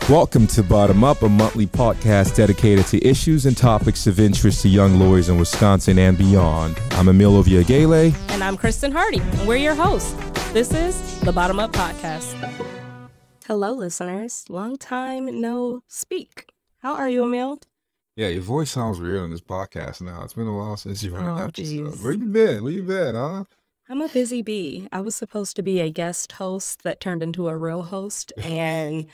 Welcome to Bottom Up, a monthly podcast dedicated to issues and topics of interest to young lawyers in Wisconsin and beyond. I'm Emil Ovbiagele. And I'm Kristen Hardy, and we're your hosts. This is the Bottom Up Podcast. Hello, listeners. Long time no speak. How are you, Emil? Yeah, your voice sounds weird on this podcast now. It's been a while since you've heard an episode. Geez. Where you been? Where you been, huh? I'm a busy bee. I was supposed to be a guest host that turned into a real host, and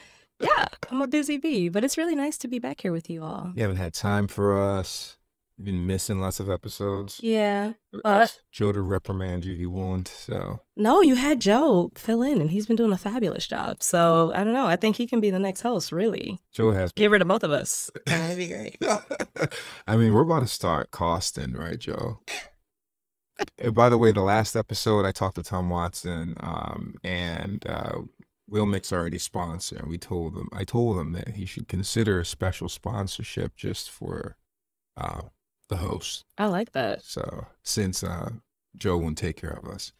yeah, I'm a busy bee, but it's really nice to be back here with you all. You haven't had time for us. You've been missing lots of episodes. Yeah, but Joe to reprimand you, he won't, so. No, you had Joe fill in, and he's been doing a fabulous job. So, I don't know. I think he can be the next host, really. Joe has. Get rid of both of us. That'd be great. I mean, we're about to start costing, right, Joe? And by the way, the last episode, I talked to Tom Watson, and Will Mick's already sponsor. And I told him that he should consider a special sponsorship just for the host. I like that. So since Joe won't take care of us,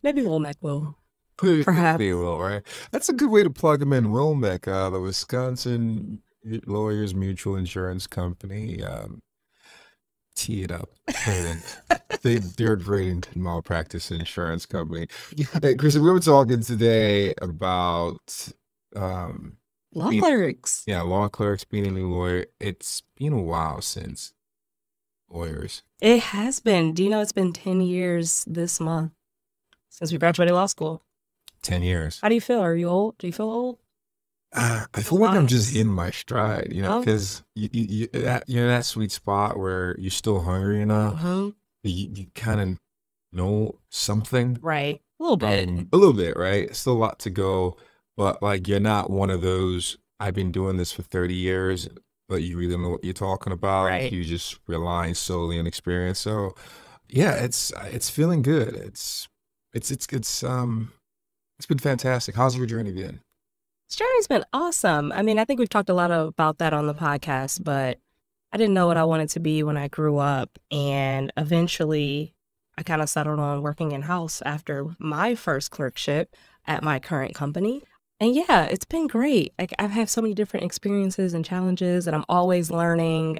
maybe Womack will. Perhaps he will, right? That's a good way to plug him in. Womack, the Wisconsin Lawyers Mutual Insurance Company. Tee it up. They're great malpractice insurance company. Hey, Kristen, we were talking today about law clerks. Yeah, law clerks, being a new lawyer. It's been a while since lawyers. It has been. Do you know it's been 10 years this month since we graduated law school? 10 years. How do you feel? Are you old? Do you feel old? I feel like I'm just in my stride, because you're in that sweet spot where you're still hungry enough. You kind of know something. Right. A little bit. A little bit, right? Still a lot to go. But, like, you're not one of those, I've been doing this for 30 years, but you really know what you're talking about. Right. You just relying solely on experience. So, yeah, it's feeling good. It's been fantastic. How's your journey been? This journey's been awesome. I mean, I think we've talked a lot about that on the podcast, but I didn't know what I wanted to be when I grew up. And eventually, I kind of settled on working in-house after my first clerkship at my current company. And yeah, it's been great. Like, I've had so many different experiences and challenges, and I'm always learning.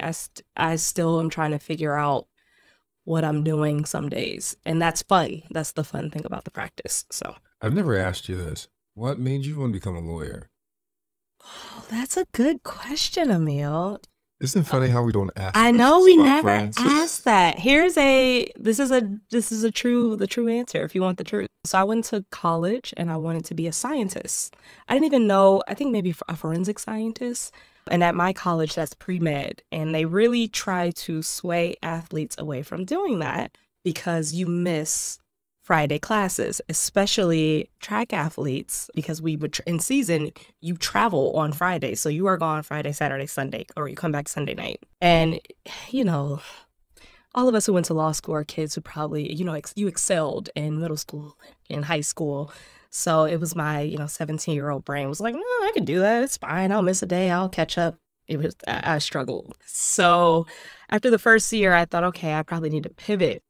I still am trying to figure out what I'm doing some days. And that's fun. That's the fun thing about the practice. So I've never asked you this. What made you want to become a lawyer? Oh, that's a good question, Emil. Isn't it funny how we don't ask? I know we never ask that. This is the true answer if you want the truth. So I went to college and I wanted to be a scientist. I didn't even know, I think maybe a forensic scientist. And at my college, that's pre-med. And they really try to sway athletes away from doing that because you miss Friday classes, especially track athletes, because we would, in season, you travel on Friday. So you are gone Friday, Saturday, Sunday, or you come back Sunday night. And, all of us who went to law school are kids who probably, you excelled in middle school, in high school. So it was my, 17-year-old brain was like, no, I can do that. It's fine. I'll miss a day. I'll catch up. I struggled. So after the first year, I thought, okay, I probably need to pivot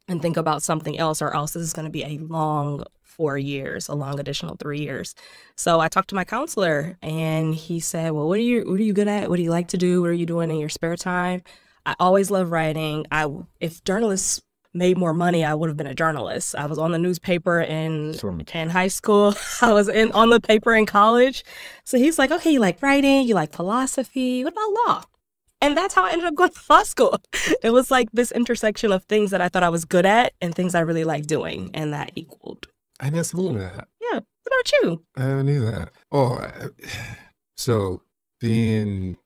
and think about something else, or else this is going to be a long 4 years, a long additional 3 years. So I talked to my counselor, and he said, well, what are you good at? What do you like to do? What are you doing in your spare time? I always love writing. If journalists made more money, I would have been a journalist. I was on the newspaper in high school. I was on the paper in college. So he's like, okay, you like writing, you like philosophy. What about law? And that's how I ended up going to law school. It was like this intersection of things that I thought I was good at and things I really liked doing, and that equaled. I never knew that. Yeah. What about you? I never knew that. So being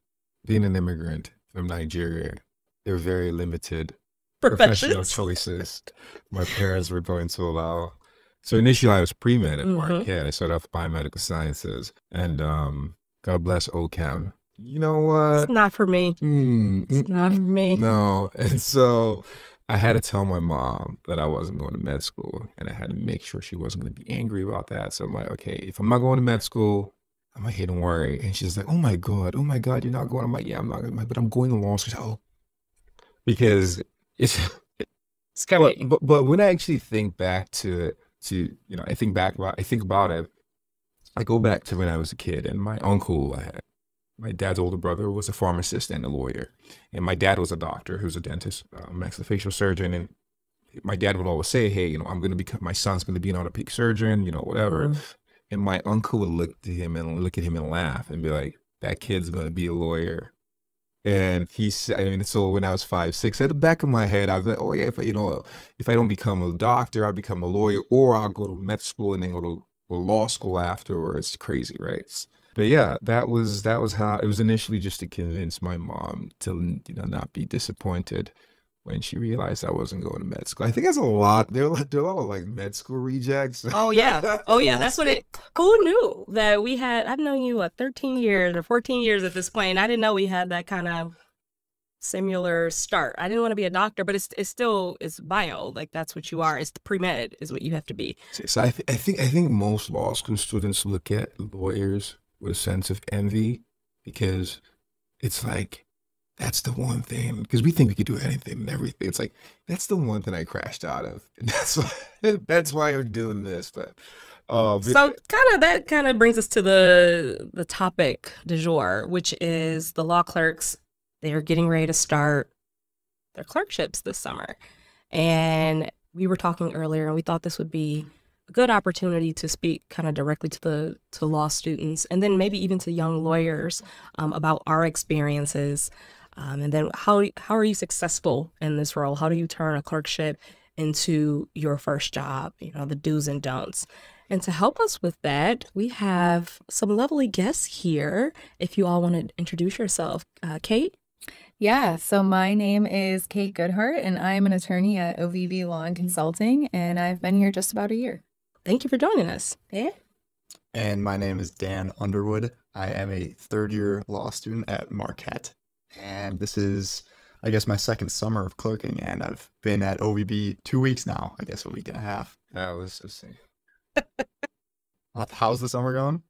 an immigrant from Nigeria, there were very limited professional choices my parents were going to allow. So initially I was pre-med at Marquette. I started off biomedical sciences, and God bless OChem. You know what? It's not for me. It's not for me. No. And so I had to tell my mom that I wasn't going to med school, and I had to make sure she wasn't going to be angry about that. So I'm like, okay, if I'm not going to med school, I'm like, hey, don't worry. And she's like, oh my God, you're not going. I'm like, yeah, I'm not going, but I'm going to law school. Because it's scary. But when I actually think back to I think about it, I go back to when I was a kid, and my uncle, my dad's older brother, was a pharmacist and a lawyer, and my dad was a doctor who was a dentist, maxillofacial surgeon, and my dad would always say, "Hey, I'm going to become, my son's going to be an orthopedic surgeon, whatever." And my uncle would look at him and laugh and be like, "That kid's going to be a lawyer." And so when I was 5, 6, at the back of my head, I was like, "Oh yeah, if I don't become a doctor, I'll become a lawyer, or I'll go to med school and then go to law school afterwards." Crazy, right? But yeah, that was how it was initially, just to convince my mom to not be disappointed when she realized I wasn't going to med school. I think that's a lot. There are a lot of like med school rejects. Oh yeah, that's what it. Who knew that we had? I've known you 13 years or 14 years at this point. And I didn't know we had that kind of similar start. I didn't want to be a doctor, but it's bio. Like that's what you are. It's the pre-med is what you have to be. So I think most law school students look at lawyers with a sense of envy, because it's like, that's the one thing, because we think we could do anything and everything. It's like, that's the one thing I crashed out of. And that's why I'm doing this. But so that kind of brings us to the topic du jour, which is the law clerks. They're getting ready to start their clerkships this summer. And we were talking earlier, and we thought this would be a good opportunity to speak kind of directly to law students, and then maybe even to young lawyers about our experiences. And then how are you successful in this role? How do you turn a clerkship into your first job? The do's and don'ts. And to help us with that, we have some lovely guests here. If you all want to introduce yourself, Kate? Yeah, so my name is Kate Goodhart, and I'm an attorney at Ovbiagele Law and Consulting, and I've been here just about a year. Thank you for joining us. Yeah. And my name is Dan Underwood. I am a third-year law student at Marquette, and this is, I guess, my second summer of clerking, and I've been at OVB 2 weeks now, I guess a week and a half. that was so sick. How's the summer going?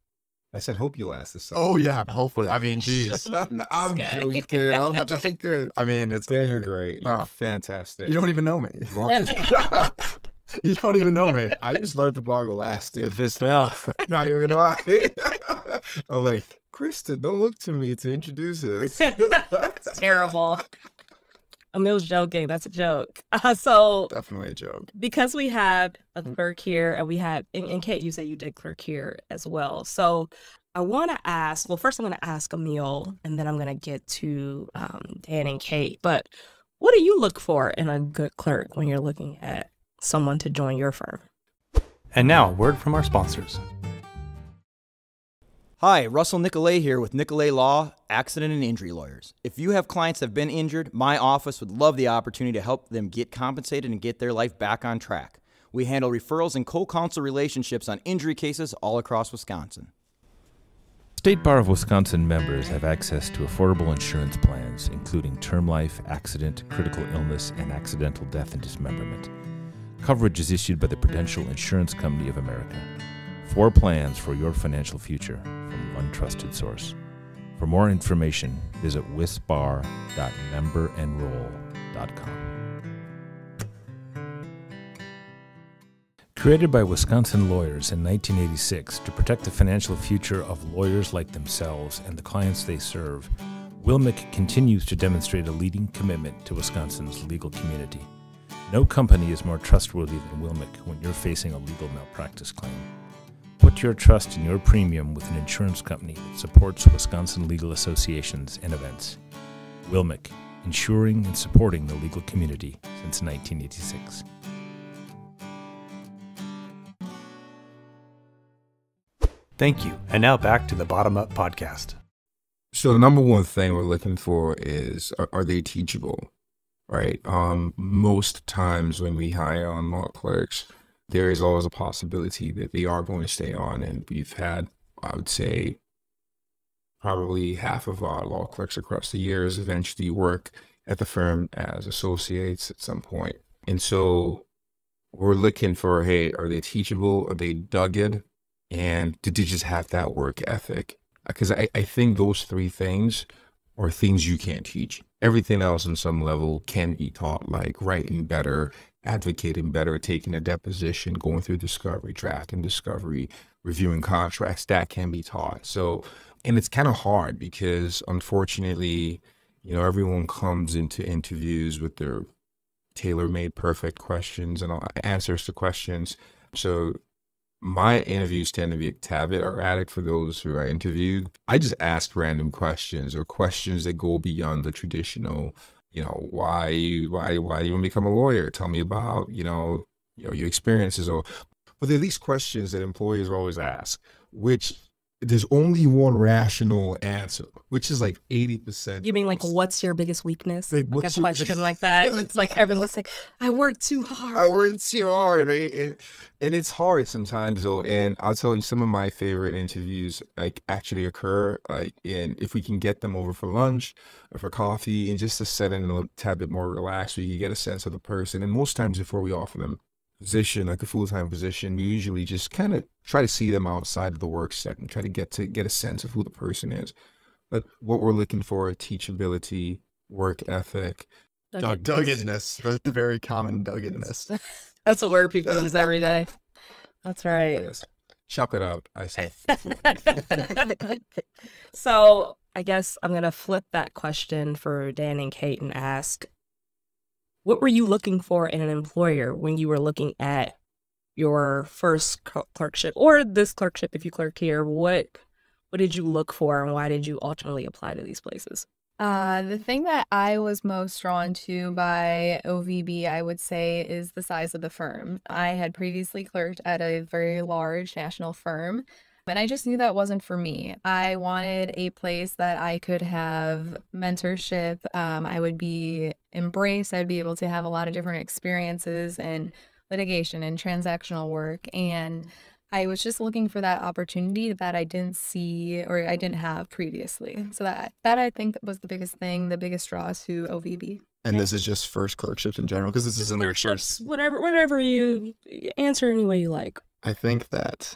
I said, hope you last this summer. Oh, yeah, hopefully. I mean, geez. I'm joking. I'll have to think good. I mean, They're great. Oh. Fantastic. You don't even know me. You don't even know me. I just learned the blogger last year. This now. Not even gonna lie. I'm like, Kristen, don't look to me to introduce us. That's terrible. Emil's joking. That's a joke. So Definitely a joke. because we have a clerk here, and we have, and Kate, you say you did clerk here as well. So I want to ask, well, first I'm going to ask Emil, and then I'm going to get to Dan and Kate. But what do you look for in a good clerk when you're looking at someone to join your firm? And now, a word from our sponsors. Hi, Russell Nicolay here with Nicolay Law, Accident and Injury Lawyers. If you have clients that have been injured, my office would love the opportunity to help them get compensated and get their life back on track. We handle referrals and co-counsel relationships on injury cases all across Wisconsin. State Bar of Wisconsin members have access to affordable insurance plans, including term life, accident, critical illness, and accidental death and dismemberment. Coverage is issued by the Prudential Insurance Company of America. 4 plans for your financial future from one trusted source. For more information, visit wisbar.memberenroll.com. Created by Wisconsin lawyers in 1986 to protect the financial future of lawyers like themselves and the clients they serve, Wilmick continues to demonstrate a leading commitment to Wisconsin's legal community. No company is more trustworthy than Wilmick when you're facing a legal malpractice claim. Put your trust in your premium with an insurance company that supports Wisconsin legal associations and events. Wilmick, insuring and supporting the legal community since 1986. Thank you. And now back to the Bottom Up Podcast. So the number one thing we're looking for is, are they teachable, right? Most times when we hire on law clerks, there is always a possibility that they are going to stay on. And we've had, I would say, probably half of our law clerks across the years eventually work at the firm as associates at some point. And so we're looking for, hey, are they teachable? Are they dogged? And did they just have that work ethic? Because I think those 3 things are things you can't teach. Everything else on some level can be taught, like writing better, advocating better, taking a deposition, going through discovery, drafting discovery, reviewing contracts, that can be taught. So, and it's kind of hard because unfortunately, you know, everyone comes into interviews with their tailor-made perfect questions and answers to questions. So my interviews tend to be a tad bit erratic for those who I interviewed. I just ask random questions or questions that go beyond the traditional, you know, why you want to become a lawyer? Tell me about, your experiences, but they're these questions that employers always ask, which there's only one rational answer, which is like 80%. You mean like, what's your biggest weakness? Like, Like a question like that. It's like everyone's like, I work too hard. I work too hard, right? And it's hard sometimes, though. And I'll tell you, some of my favorite interviews like actually occur if we can get them over for lunch or for coffee and just to set in a tad bit more relaxed, so you can get a sense of the person. And most times, before we offer them position, like a full-time position, we usually just kind of try to see them outside of the work setting, try to get a sense of who the person is. But what we're looking for: teachability, work ethic, doggedness. The very common doggedness. That's a word people use every day. That's right. Yes. Chop it out, I say. So I guess I'm going to flip that question for Dan and Kate and ask, what were you looking for in an employer when you were looking at your first clerkship, or this clerkship if you clerk here? What did you look for, and why did you ultimately apply to these places? The thing that I was most drawn to by OVB, I would say, is the size of the firm. I had previously clerked at a very large national firm, and I just knew that wasn't for me. I wanted a place that I could have mentorship. I would be embraced. I'd be able to have a lot of different experiences and litigation and transactional work. And I was just looking for that opportunity that I didn't see or I didn't have previously. So that I think was the biggest thing, the biggest draw to OVB. And this is just first clerkships in general, because this isn't their first. Whatever you answer any way you like. I think that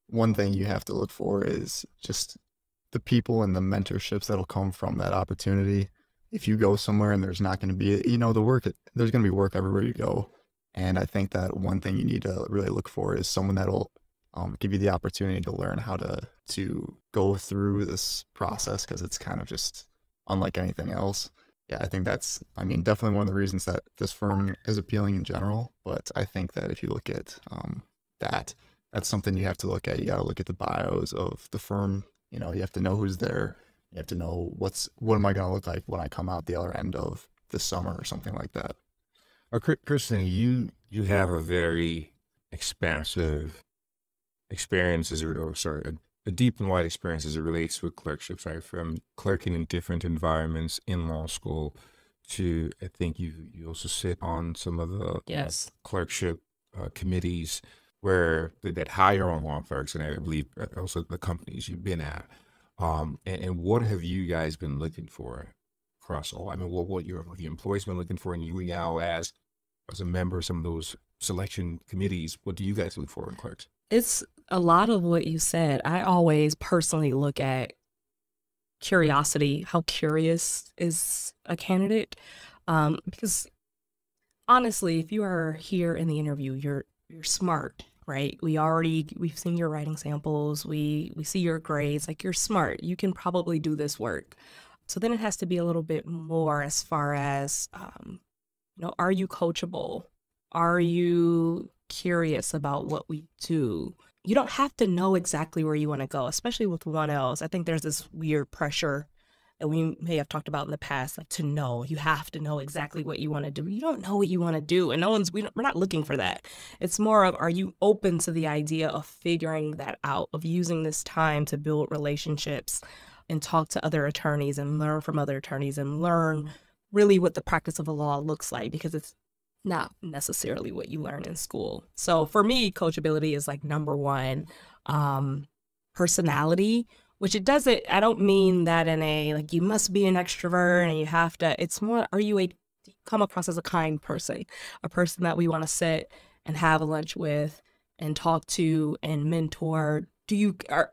one thing you have to look for is just the people and the mentorships that'll come from that opportunity. If you go somewhere and there's not going to be, the work, there's going to be work everywhere you go. And I think that one thing you need to really look for is someone that'll give you the opportunity to learn how to go through this process, because it's kind of just unlike anything else. Yeah, I think that's, definitely one of the reasons that this firm is appealing in general. But I think that if you look at that's something you have to look at. You got to look at the bios of the firm. You have to know who's there. You have to know what am I going to look like when I come out the other end of the summer or something like that. Kristen, you have a very expansive experience a deep and wide experience as it relates with clerkships, right? From clerking in different environments in law school to, I think you also sit on some of the clerkship committees where that hire on law clerks, and I believe also the companies you've been at. And what have you guys been looking for across all? What your employees been looking for, and you now as a member of some of those selection committees, what do you guys look for in clerks? It's a lot of what you said. I always personally look at curiosity. How curious is a candidate? Because honestly, if you are here in the interview, you're smart, right? We've seen your writing samples. We see your grades. Like, you're smart. You can probably do this work. So then it has to be a little bit more as far as, are you coachable? Are you curious about what we do? You don't have to know exactly where you want to go, especially with 1Ls. I think there's this weird pressure that we may have talked about in the past, like to know. You have to know exactly what you want to do. You don't know what you want to do, and we're not looking for that. It's more of, are you open to the idea of figuring that out, of using this time to build relationships and talk to other attorneys and learn from other attorneys and learn really what the practice of the law looks like, because it's not necessarily what you learn in school. So for me, coachability is like number one. Personality, which it doesn't, I don't mean that in a, like, you must be an extrovert and you have to, it's more, come across as a kind person, a person that we want to sit and have lunch with and talk to and mentor.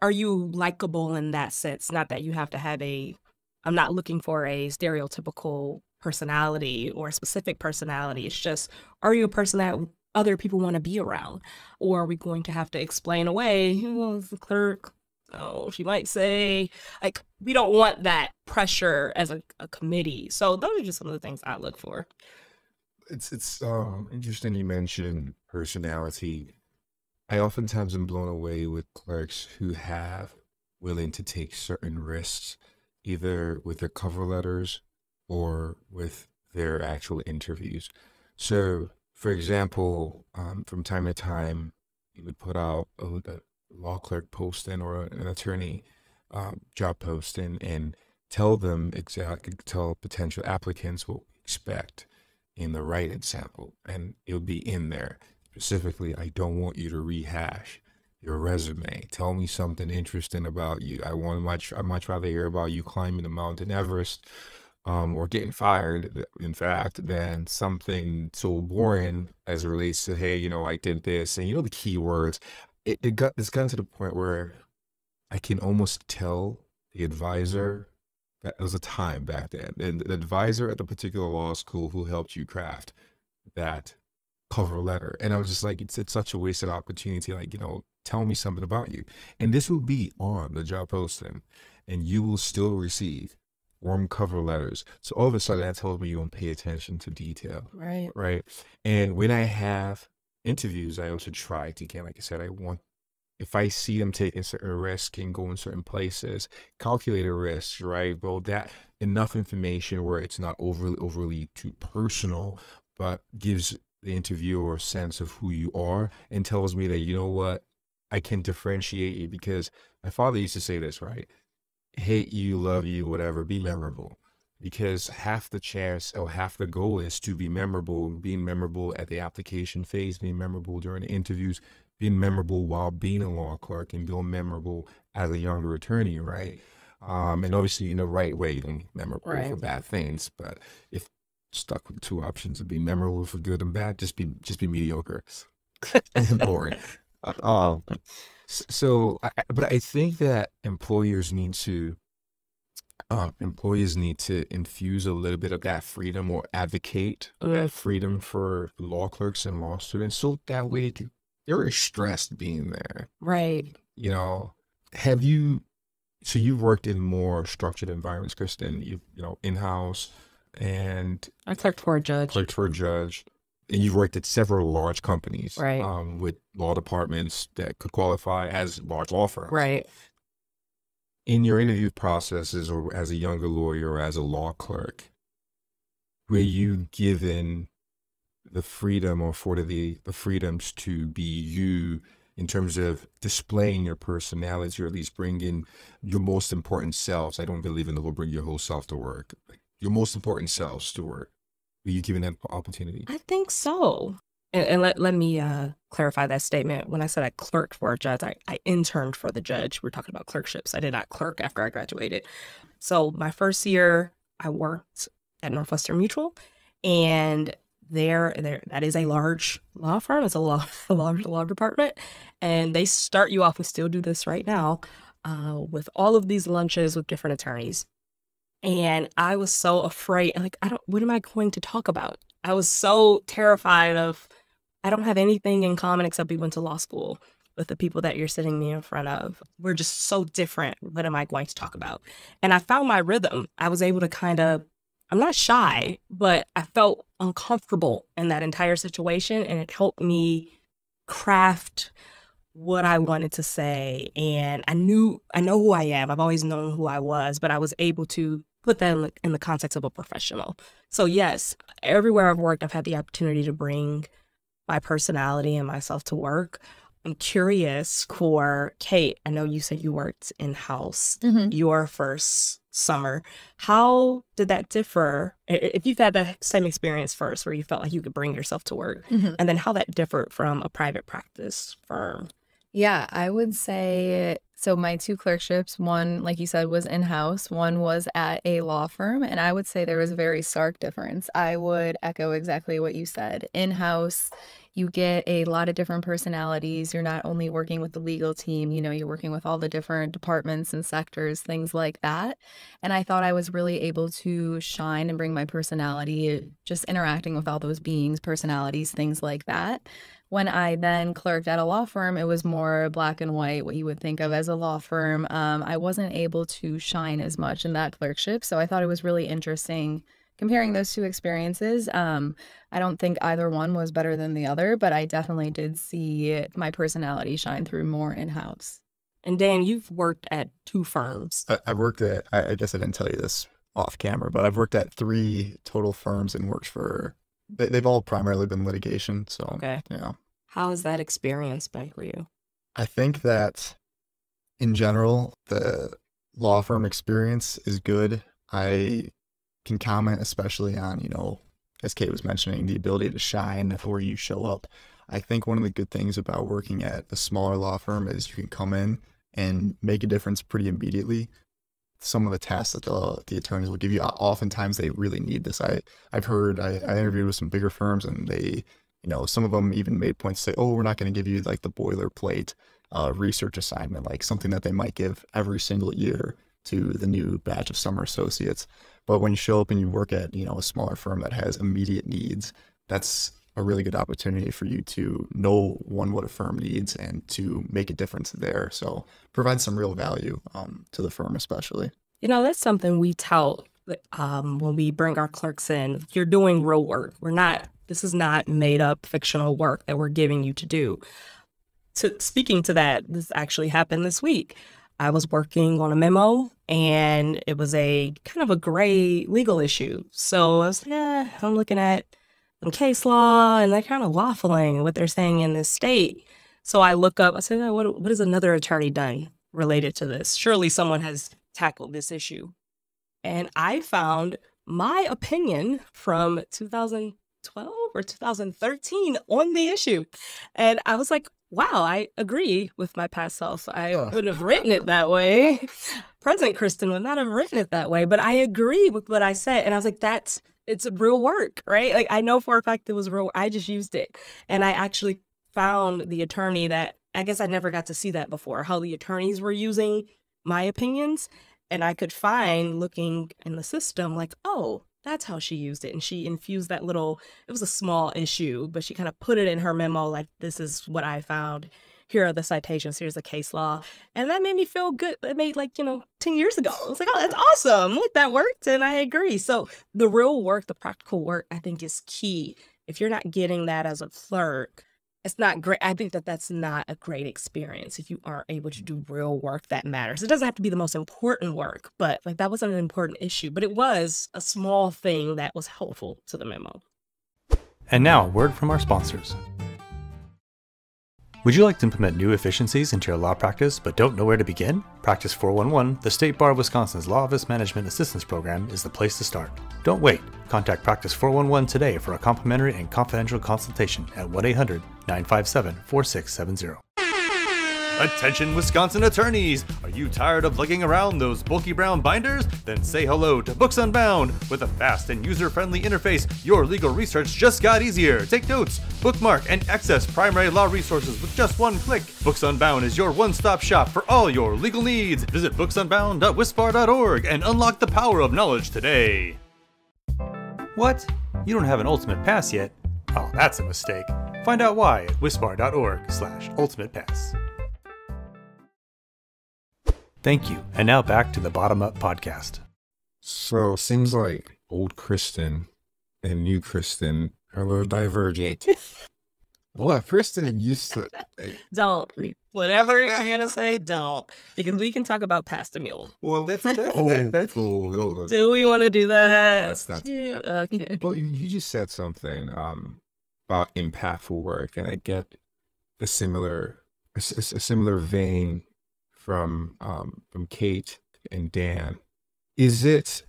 Are you likable in that sense? Not that you have to have I'm not looking for a stereotypical personality or a specific personality. It's just, are you a person that other people want to be around? Or are we going to have to explain away, well, it's the clerk? Oh, she might say, like, we don't want that pressure as a committee. So those are just some of the things I look for. It's interesting you mentioned personality. I oftentimes am blown away with clerks who have willing to take certain risks, either with their cover letters or with their actual interviews. So, for example, from time to time, you would put out a law clerk posting or an attorney job posting and tell potential applicants what we expect in the write-in sample, and it'll be in there. Specifically, I don't want you to rehash your resume. Tell me something interesting about you. I'd much rather hear about you climbing the Mountain Everest or getting fired, in fact, than something so boring as it relates to, hey, I did this. And the keywords. It's gotten to the point where I can almost tell the advisor that there was a time back then, and the advisor at the particular law school who helped you craft that cover letter. And I was just like, it's such a wasted opportunity. Like, tell me something about you. And this will be on the job posting, and you will still receive warm cover letters. So all of a sudden that tells me you don't pay attention to detail. Right. Right. And when I have interviews, I also try to, again, like I said, if I see them taking certain risks and go in certain places, calculated risks, right? Well, that enough information where it's not overly too personal, but gives the interviewer a sense of who you are and tells me that, you know what, I can differentiate you. Because my father used to say this, right? Hate you, love you, whatever, be memorable. Because half the chance or half the goal is to be memorable, being memorable at the application phase, being memorable during the interviews, being memorable while being a law clerk, and being memorable as a younger attorney, right? And obviously in the right way, you don't be memorable for bad things. But if stuck with two options of being memorable for good and bad, just be mediocre and boring. But I think that employees need to infuse a little bit of that freedom or advocate that freedom for law clerks and law students, so that way they're stressed being there. Right. So you've worked in more structured environments, Kristen, in-house, and I clerked for a judge. And you've worked at several large companies, right, with law departments that could qualify as large law firms. Right. In your interview processes, or as a younger lawyer or as a law clerk, were you given the freedom or afforded the freedoms to be you in terms of displaying your personality, or at least bringing your most important selves? I don't believe in the whole bring your whole self to work. Your most important selves to work. Were you given that opportunity? I think so. And let me clarify that statement. When I said I clerked for a judge, I interned for the judge. We're talking about clerkships. I did not clerk after I graduated. So my first year, I worked at Northwestern Mutual, and there that is a large law firm. It's a large law department, and they start you off. We still do this right now, with all of these lunches with different attorneys. And I was so afraid, like, what am I going to talk about? I was so terrified of, I don't have anything in common except we went to law school with the people that you're sitting me in front of. We're just so different. What am I going to talk about? And I found my rhythm. I was able to I'm not shy, but I felt uncomfortable in that entire situation. And it helped me craft what I wanted to say. And I know who I am. I've always known who I was, but I was able to put that in the context of a professional. So yes, everywhere I've worked, I've had the opportunity to bring my personality and myself to work. I'm curious for Kate. I know you said you worked in-house your first summer. How did that differ? If you've had that same experience first, where you felt like you could bring yourself to work, and then how that differed from a private practice firm? Yeah, I would say So my two clerkships, one, like you said, was in-house, one was at a law firm, and I would say there was a very stark difference. I would echo exactly what you said. In-house, you get a lot of different personalities. You're not only working with the legal team, you're working with all the different departments and sectors, things like that. And I thought I was really able to shine and bring my personality, just interacting with all those beings, personalities, things like that. When I then clerked at a law firm, it was more black and white, what you would think of as a law firm. I wasn't able to shine as much in that clerkship, so I thought it was really interesting comparing those two experiences. I don't think either one was better than the other, but I definitely did see my personality shine through more in-house. And Dan, you've worked at two firms. I've worked at, I guess I didn't tell you this off camera, but I've worked at 3 total firms and worked for, they've all primarily been litigation. So, Okay. yeah. How has that experience been for you? I think that in general, the law firm experience is good. I can comment especially on, as Kate was mentioning, the ability to shine before you show up. I think one of the good things about working at a smaller law firm is you can come in and make a difference pretty immediately. Some of the tasks that the attorneys will give you, oftentimes they really need this. I've heard, I interviewed with some bigger firms, and they, some of them even made points to say, oh, we're not going to give you like the boilerplate research assignment, like something that they might give every single year to the new batch of summer associates. But when you show up and you work at, a smaller firm that has immediate needs, that's a really good opportunity for you to know, one, what a firm needs and to make a difference there. So provide some real value to the firm especially. That's something we tout when we bring our clerks in. You're doing real work. This is not made up fictional work that we're giving you to do. Speaking to that, this actually happened this week. I was working on a memo, and it was a kind of a gray legal issue. So I was like, I'm looking at some case law, and they're kind of waffling what they're saying in this state. So I look up, I said, what has another attorney done related to this? Surely someone has tackled this issue. And I found my opinion from 2012 or 2013 on the issue. And I was like, wow, I agree with my past self. I wouldn't have written it that way. Present Kristen would not have written it that way, but I agree with what I said. And I was like, it's real work, right? Like, I know for a fact it was real. I just used it. And I actually found the attorney that, I guess I never got to see that before, how the attorneys were using my opinions. And I could find, looking in the system, like, oh, that's how she used it. And she infused that it was a small issue, but she kind of put it in her memo, like, this is what I found. Here are the citations. Here's the case law. And that made me feel good. It made 10 years ago. I was like, oh, that's awesome. Look, that worked. And I agree. So the real work, the practical work, I think is key. If you're not getting that as a clerk, it's not great. I think that's not a great experience if you aren't able to do real work that matters. It doesn't have to be the most important work, but that wasn't an important issue. But it was a small thing that was helpful to the memo. And now, a word from our sponsors. Would you like to implement new efficiencies into your law practice but don't know where to begin? Practice 411, the State Bar of Wisconsin's Law Office Management Assistance Program, is the place to start. Don't wait. Contact Practice 411 today for a complimentary and confidential consultation at 1-800-957-4670. Attention Wisconsin attorneys! Are you tired of lugging around those bulky brown binders? Then say hello to Books Unbound. With a fast and user-friendly interface, your legal research just got easier. Take notes, bookmark, and access primary law resources with just one click. Books Unbound is your one-stop shop for all your legal needs. Visit booksunbound.wisbar.org and unlock the power of knowledge today. What? You don't have an Ultimate Pass yet? Oh, that's a mistake. Find out why at wisbar.org/ultimatepass. Thank you, and now back to the Bottom Up podcast. So it seems like old Kristen and new Kristen are a little divergent. Well, Kristen used to... Don't. Whatever you're going to say, don't. Because we can talk about past Emil. Well, that's cool. Do we want to do that? That's not... Yeah, okay. Well, you just said something about impactful work, and I get a similar vein from Kate and Dan. Is it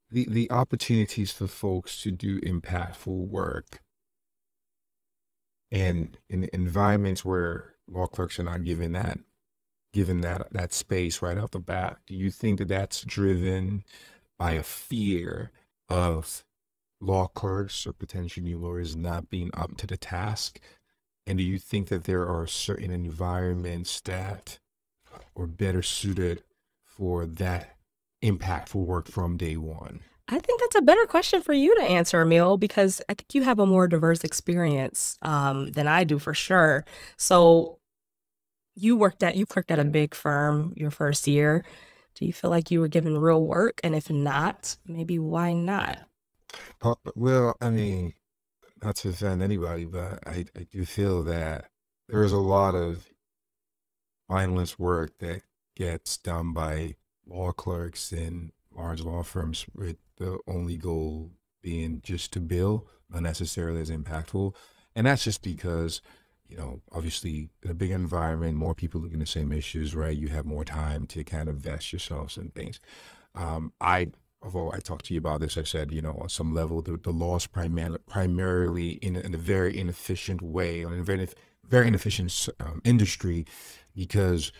the opportunities for folks to do impactful work and in environments where law clerks are not given that given that space right off the bat? Do you think that that's driven by a fear of law clerks or potentially lawyers not being up to the task? And do you think that there are certain environments that are better suited for that impactful work from day one? I think that's a better question for you to answer, Emil, because I think you have a more diverse experience than I do for sure. So you clerked at a big firm your first year. Do you feel like you were given real work? And if not, maybe why not? Well, I mean, not to offend anybody, but I do feel that there's a lot of mindless work that gets done by law clerks in large law firms with the only goal being just to bill, not necessarily as impactful. And that's just because, obviously in a big environment, more people looking at the same issues, right? You have more time to kind of vest yourselves in things. Although I talked to you about this, I said, on some level, the law is primarily in a very inefficient way, in a very inefficient industry, because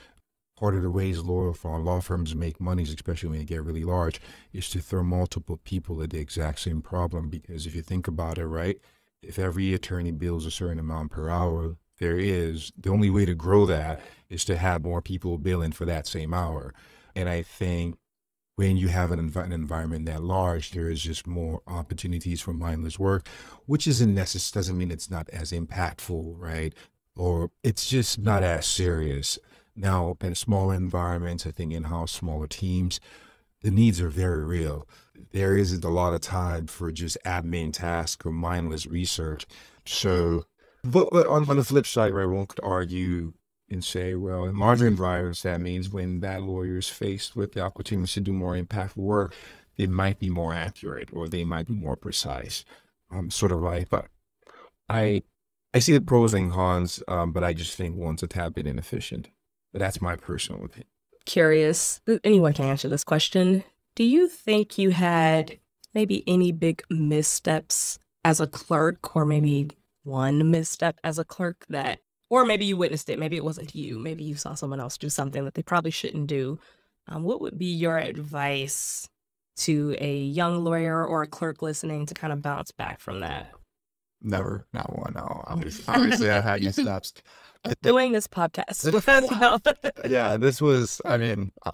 part of the ways law firms make money, especially when they get really large, is to throw multiple people at the exact same problem. Because if you think about it, right, if every attorney bills a certain amount per hour, the only way to grow that is to have more people billing for that same hour. And I think when you have an environment that large, there is just more opportunities for mindless work, which doesn't mean it's not as impactful, right? Or it's just not as serious. Now, in smaller environments, I think in-house, smaller teams, the needs are very real. There isn't a lot of time for just admin tasks or mindless research. So, but on the flip side, right, one could argue and say, well, in larger environments, that means when that lawyer is faced with the opportunity to do more impactful work, they might be more accurate or they might be more precise. Sort of like, but I see the pros and cons, but I just think one's a tad bit inefficient. But that's my personal opinion. Curious, anyone can answer this question. Do you think you had maybe any big missteps as a clerk, or maybe one misstep as a clerk or maybe you witnessed it, maybe it wasn't you, maybe you saw someone else do something that they probably shouldn't do? What would be your advice to a young lawyer or a clerk listening to kind of bounce back from that? Never, not one. No, obviously I've had missteps. Doing this podcast. Yeah, this was,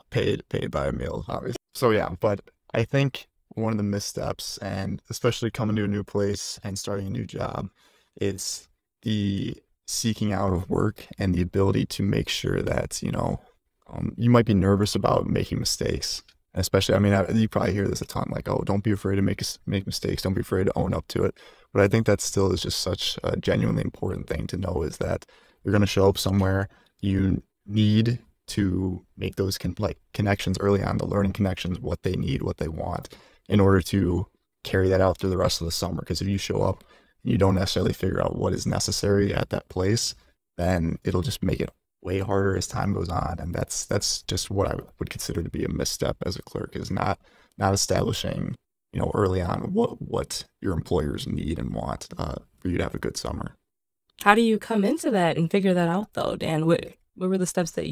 paid by Emil, obviously. So yeah, but I think one of the missteps, and especially coming to a new place and starting a new job, is the seeking out of work and the ability to make sure that, you might be nervous about making mistakes. Especially, you probably hear this a ton, like, oh, don't be afraid to make mistakes. Don't be afraid to own up to it. But I think that still is just such a genuinely important thing to know, is that you're going to show up somewhere. You need to make those connections early on, the learning connections, what they need, what they want, in order to carry that out through the rest of the summer. Because if you show up and you don't necessarily figure out what is necessary at that place, then it'll just make it way harder as time goes on. And that's just what I would consider to be a misstep as a clerk, is not establishing, early on what your employers need and want for you to have a good summer. How do you come into that and figure that out, though, Dan? What were the steps that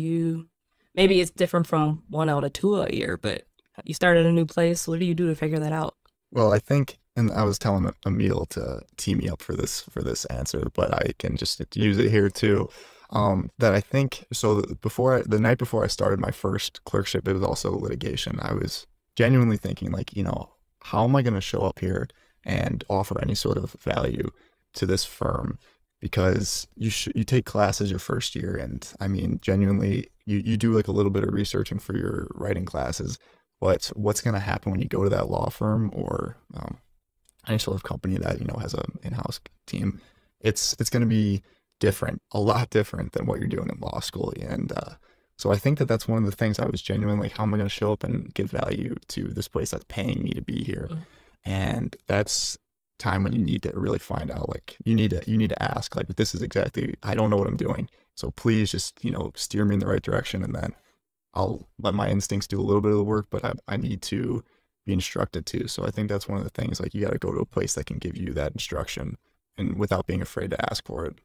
maybe it's different from 1L to 2L a year, but you started a new place. What do you do to figure that out? Well, I think, and I was telling Emil to tee me up for this answer, but I can just use it here too. That I think, so the night before I started my first clerkship, it was also litigation. I was genuinely thinking, like, how am I going to show up here and offer any sort of value to this firm? Because you take classes your first year, and genuinely, you do like a little bit of researching for your writing classes. But what's going to happen when you go to that law firm or any sort of company that has an in-house team? It's going to be different, a lot different than what you're doing in law school. And so I think that's one of the things I was genuinely like, how am I going to show up and give value to this place that's paying me to be here? Mm-hmm. And that's time when you need to really find out, like, you need to ask, like, this is exactly, I don't know what I'm doing, so please just steer me in the right direction, and then I'll let my instincts do a little bit of the work, but I need to be instructed too. So I think that's one of the things, like, you got to go to a place that can give you that instruction and without being afraid to ask for it.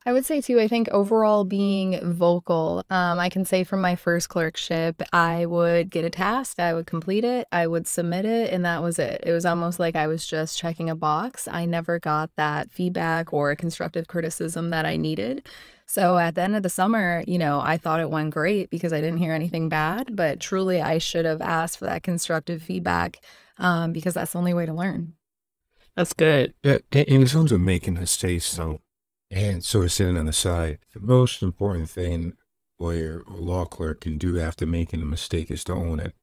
I would say too, I think overall being vocal, I can say from my first clerkship, I would get a task, I would complete it, I would submit it, and that was it. It was almost like I was just checking a box. I never got that feedback or constructive criticism that I needed. So at the end of the summer, I thought it went great because I didn't hear anything bad, but truly I should have asked for that constructive feedback because that's the only way to learn. That's good. Yeah, in terms of making mistakes, though, and sort of sitting on the side, the most important thing lawyer or law clerk can do after making a mistake is to own it.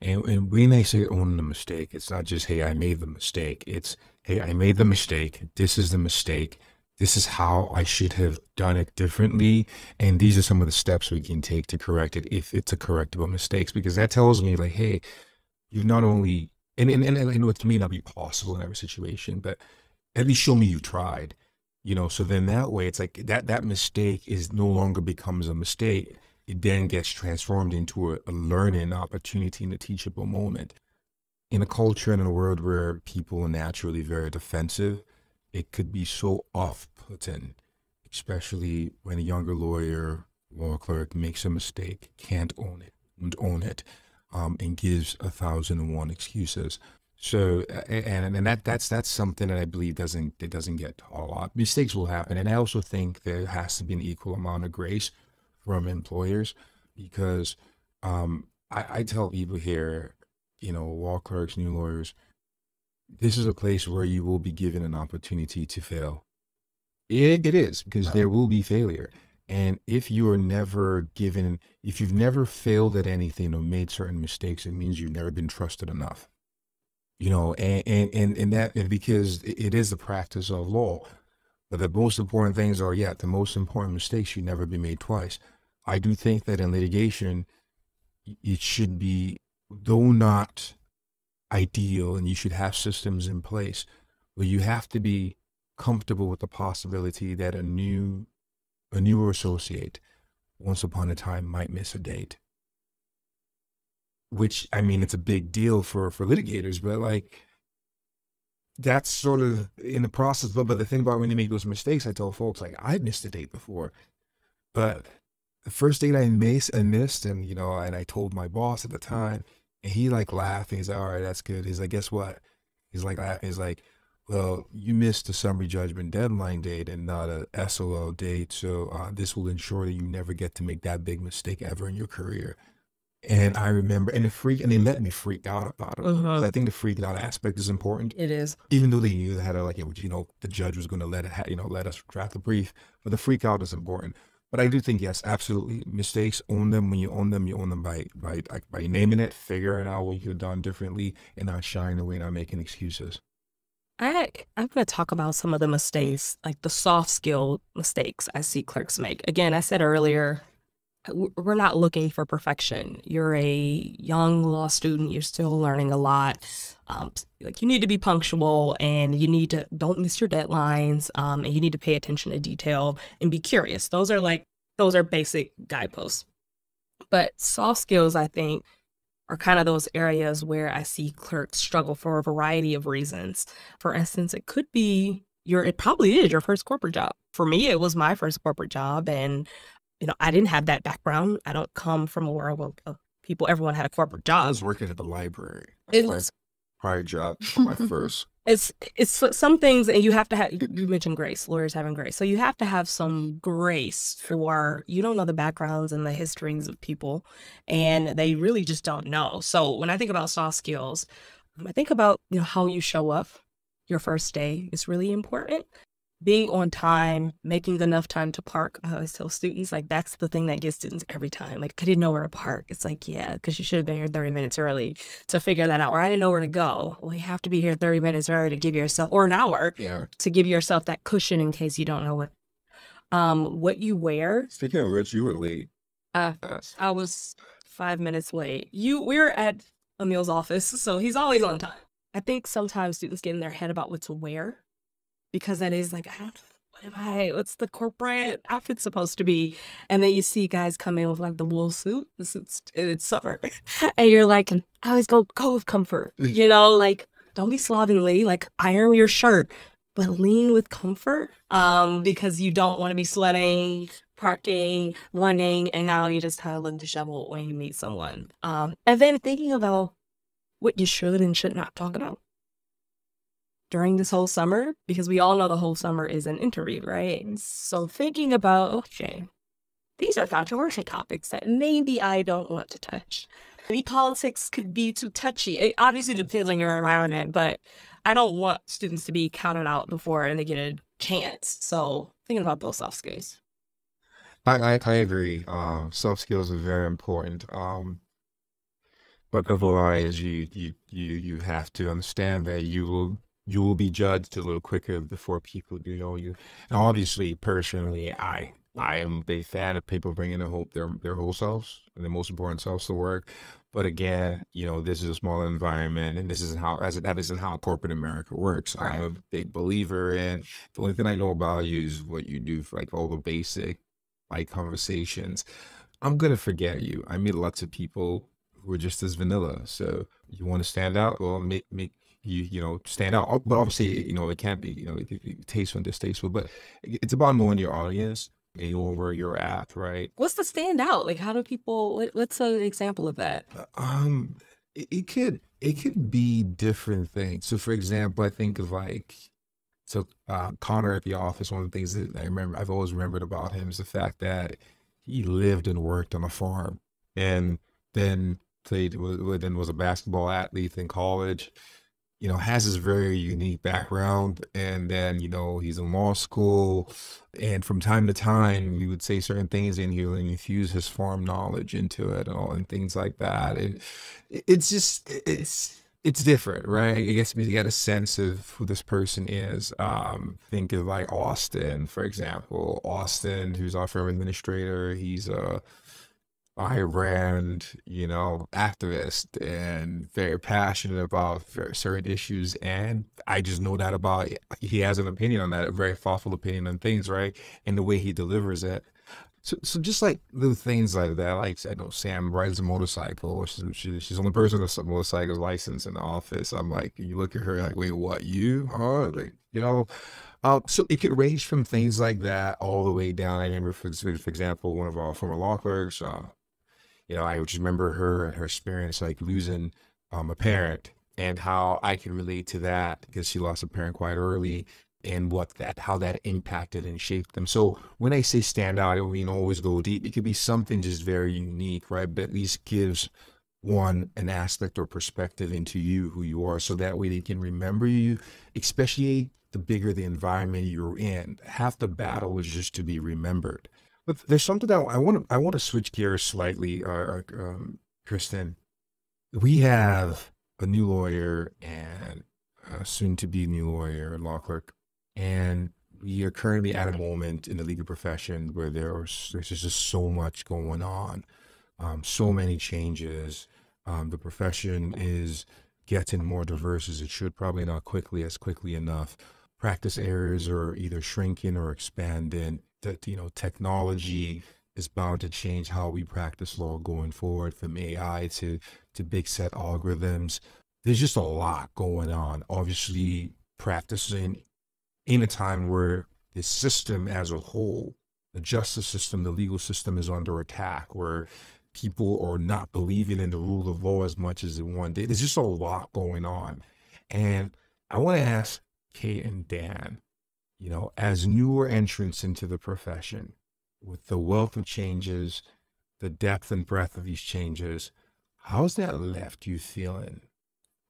And when they say owning the mistake, it's not just, hey, I made the mistake. It's, hey, I made the mistake. This is the mistake. This is how I should have done it differently. And these are some of the steps we can take to correct it if it's a correctable mistake. Because that tells me, like, hey, you've not only, and I know it may not be possible in every situation, but at least show me you tried. So then that way it's like that mistake is no longer becomes a mistake. It then gets transformed into a learning opportunity and a teachable moment. In a culture and in a world where people are naturally very defensive, it could be so off-putting, especially when a younger lawyer, law clerk makes a mistake, can't own it, and gives 1,001 excuses. So, and that's something that I believe doesn't get taught a lot. Mistakes will happen. And I also think there has to be an equal amount of grace from employers because I tell people here, law clerks, new lawyers, this is a place where you will be given an opportunity to fail. It is, because there will be failure. And if you've never failed at anything or made certain mistakes, it means you've never been trusted enough. And that because it is the practice of law. But the most important things are, the most important mistakes should never be made twice. I do think that in litigation, it should be, though not ideal, and you should have systems in place where you have to be comfortable with the possibility that a newer associate once upon a time might miss a date. Which, I mean, it's a big deal for litigators, but like, that's sort of in the process. But the thing about when you make those mistakes, I tell folks, like, I missed a date before, but the first date I missed, and I told my boss at the time, and he like laughed, and he's like, all right, that's good. He's like, guess what? He's like, well, you missed the summary judgment deadline date and not a SOL date. So this will ensure that you never get to make that big mistake ever in your career. And I remember, and they let me freak out about it. I think the freak out aspect is important. It is. Even though they knew they had the judge was going to let us draft the brief, but the freak out is important. But I do think, yes, absolutely, mistakes, own them. When you own them by naming it, figuring out what you could have done differently, and not shying away, not making excuses. I'm going to talk about some of the mistakes, like the soft skill mistakes I see clerks make. Again, I said earlier, we're not looking for perfection. You're a young law student. You're still learning a lot. Like, you need to be punctual, and don't miss your deadlines. And you need to pay attention to detail and be curious. Those are basic guideposts. But soft skills, I think, are kind of those areas where I see clerks struggle for a variety of reasons. For instance, it probably is your first corporate job. For me, it was my first corporate job, and I didn't have that background. I don't come from a world of everyone had a corporate job. I was working at the library. It was prior job, my first. It's some things, and you have to have, you mentioned grace, lawyers having grace. So you have to have some grace for, you don't know the backgrounds and the histories of people, and they really just don't know. So when I think about soft skills, I think about, how you show up your first day is really important. Being on time, making enough time to park. I always tell students, like, that's the thing that gets students every time. Like, I didn't know where to park. It's like, yeah, because you should have been here 30 minutes early to figure that out. Or I didn't know where to go. Well, you have to be here 30 minutes early to give yourself, or an hour, to give yourself that cushion in case you don't know what you wear. Speaking of which, you were late. I was 5 minutes late. We were at Emil's office, so he's always on time. I think sometimes students get in their head about what to wear, because that is like, what's the corporate outfit supposed to be? And then you see guys come in with like the wool suit. It's summer. And you're like, I always go with comfort. Like, don't be slovenly, like, iron your shirt. but lean with comfort, because you don't want to be sweating, parking, running, and now you just kind of look disheveled when you meet someone. And then thinking about what you should and should not talk about during this whole summer, because we all know the whole summer is an interview, right? So thinking about, okay, these are controversial topics that maybe I don't want to touch. Maybe politics could be too touchy. It obviously depends on your environment, but I don't want students to be counted out before they get a chance. So thinking about those soft skills. I agree. Soft skills are very important. But otherwise, you have to understand that you will be judged a little quicker before people do know you. And obviously, personally, I am a big fan of people bringing their whole selves and their most important selves to work. But again, this is a small environment, and that isn't how corporate America works. I'm a big believer in the only thing I know about you is what you do for like all the basic like conversations. I'm gonna forget you. I meet lots of people who are just as vanilla. So you want to stand out? Well, make you stand out. But obviously, it can't be tasteful and distasteful. But it's about knowing your audience and knowing where you're at, right? What's the standout? Like, how do people? What's an example of that? It could be different things. So, for example, I think of Connor at the office. One of the things that I've always remembered about him is the fact that he lived and worked on a farm, and then was a basketball athlete in college. Has this very unique background, and then he's in law school, and from time to time we would say certain things and he'll infuse his farm knowledge into it and things like that. And it's different, right? I guess we get a sense of who this person is. Think of like Austin, for example. Austin, who's our firm administrator, he's a firebrand, activist and very passionate about certain issues. And I just know that he has an opinion on that, a very thoughtful opinion on things, right? And the way he delivers it. So just like little things like that, like I know Sam rides a motorcycle. She's the only person with a motorcycle license in the office. I'm like, you look at her like, wait, what, you? Huh? Like, so it could range from things like that all the way down. I remember, for example, one of our former law clerks, I just remember her experience like losing a parent, and how I can relate to that because she lost a parent quite early, and how that impacted and shaped them. So when I say stand out, I don't mean always go deep. It could be something just very unique, right? But at least gives one an aspect or perspective into you, who you are, so that way they can remember you, especially the bigger the environment you're in. Half the battle is just to be remembered. But there's something that I want to switch gears slightly, Kristen. We have a new lawyer and a soon-to-be new lawyer and law clerk, and we are currently at a moment in the legal profession where there's just so much going on, so many changes. The profession is getting more diverse as it should, probably not quickly enough. Practice areas are either shrinking or expanding. Technology is bound to change how we practice law going forward, from AI to big set algorithms. There's just a lot going on. Obviously, practicing in a time where the system as a whole, the justice system, the legal system, is under attack, where people are not believing in the rule of law as much as they one did. There's just a lot going on. And I want to ask Kate and Dan, as newer entrants into the profession, with the wealth of changes, the depth and breadth of these changes, how's that left you feeling?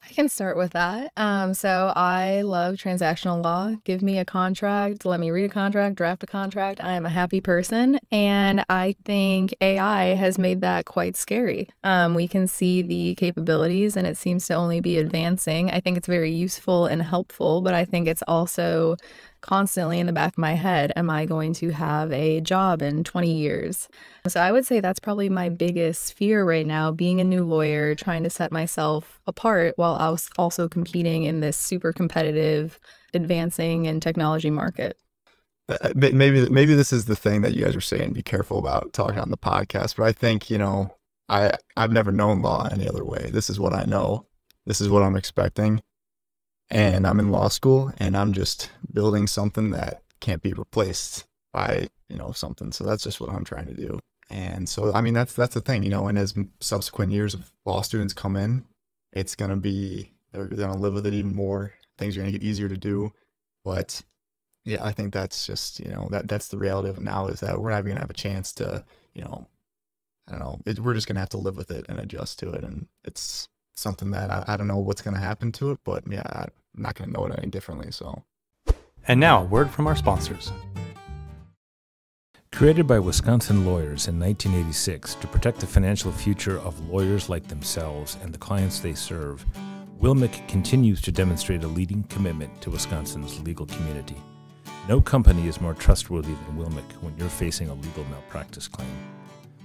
I can start with that. So I love transactional law. Give me a contract, let me read a contract, draft a contract. I am a happy person. And I think AI has made that quite scary. We can see the capabilities and it seems to only be advancing. I think it's very useful and helpful, but I think it's also constantly in the back of my head, am I going to have a job in 20 years? So I would say that's probably my biggest fear right now, being a new lawyer, trying to set myself apart while I was also competing in this super competitive, advancing and technology market. Maybe this is the thing that you guys are saying, be careful about talking on the podcast, but I think, I've never known law any other way. This is what I know. This is what I'm expecting. and I'm in law school, and I'm just building something that can't be replaced by, something. So that's just what I'm trying to do. And so, I mean, that's the thing, and as subsequent years of law students come in, it's going to be, they're going to live with it even more. Things are going to get easier to do. But yeah, I think that's just, that's the reality of it now, is that we're not even going to have a chance to, I don't know, we're just going to have to live with it and adjust to it. And it's something that I don't know what's going to happen to it, but yeah, I'm not going to know it any differently. So. And now, a word from our sponsors. Created by Wisconsin lawyers in 1986 to protect the financial future of lawyers like themselves and the clients they serve, Wilmick continues to demonstrate a leading commitment to Wisconsin's legal community. No company is more trustworthy than Wilmick when you're facing a legal malpractice claim.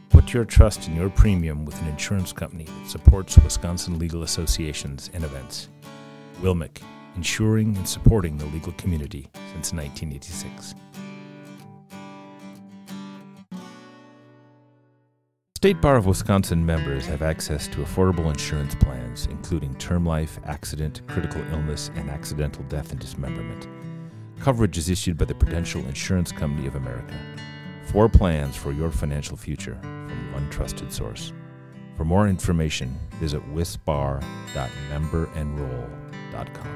Put your trust in your premium with an insurance company that supports Wisconsin legal associations and events. Wilmick, insuring and supporting the legal community since 1986. State Bar of Wisconsin members have access to affordable insurance plans, including term life, accident, critical illness, and accidental death and dismemberment. Coverage is issued by the Prudential Insurance Company of America. 4 plans for your financial future from one trusted source. For more information, visit wisbar.memberenroll.com.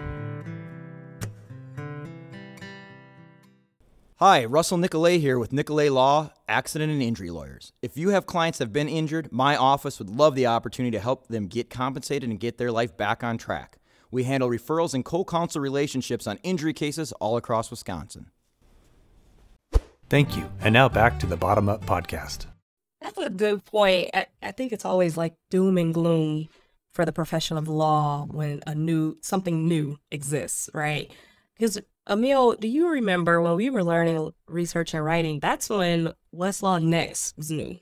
Hi, Russell Nicolay here with Nicolay Law, Accident and Injury Lawyers. If you have clients that have been injured, my office would love the opportunity to help them get compensated and get their life back on track. We handle referrals and co-counsel relationships on injury cases all across Wisconsin. Thank you. And now back to the Bottom Up Podcast. That's a good point. I think it's always like doom and gloom for the profession of law when something new exists, right? Because Emil, do you remember when we were learning research and writing, that's when Westlaw Next was new,